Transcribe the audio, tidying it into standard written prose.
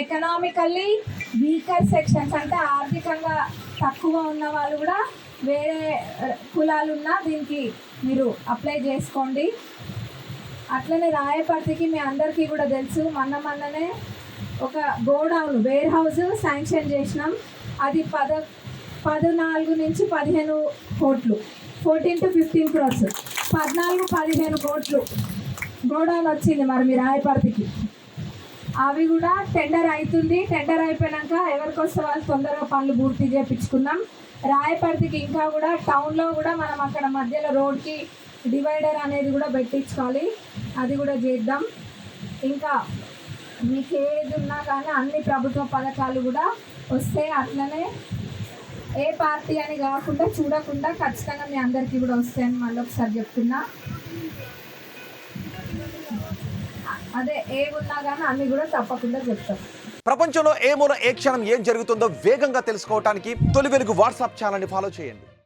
Economically weaker sections అంటే ఆర్థికంగా తక్కువ ఉన్న వాళ్ళు కూడా వేరే కులాలున్నా దీనికి మీరు అప్లై చేసుకోండి. అట్లనే రాయపర్తికి మీ అందరికీ కూడా తెలుసు, మొన్ననే ఒక గోడౌన్ వేర్ హౌస్ శాంక్షన్ చేసినాం. అది 14 నుంచి 15 కోట్లు, 14 to 15 crores, 14-15 కోట్లు గోడౌన్ వచ్చింది మరి మీ రాయపర్తికి. అవి కూడా టెండర్ అవుతుంది. టెండర్ అయిపోయాక ఎవరికి వస్తే వాళ్ళు తొందరగా పనులు పూర్తి చేయించుకుందాం. రాయపర్తికి ఇంకా కూడా టౌన్లో కూడా మనం అక్కడ మధ్యలో రోడ్కి డివైడర్ అనేది కూడా పెట్టించుకోవాలి, అది కూడా చేద్దాం. ఇంకా మీకు ఏది ఉన్నా కానీ అన్ని ప్రభుత్వ పథకాలు కూడా వస్తే అట్లనే ఏ పార్టీ అని కాకుండా చూడకుండా ఖచ్చితంగా మీ అందరికీ కూడా వస్తాయని మళ్ళీ ఒకసారి చెప్తున్నా. అదే ఏ ఉన్నా కానీ అన్ని కూడా తప్పకుండా చెప్తాం. ప్రపంచంలో ఏ మూల ఏ క్షణం ఏం జరుగుతుందో వేగంగా తెలుసుకోవడానికి తొలి వెలుగు వాట్సాప్ ఛానల్ని ఫాలో చేయండి.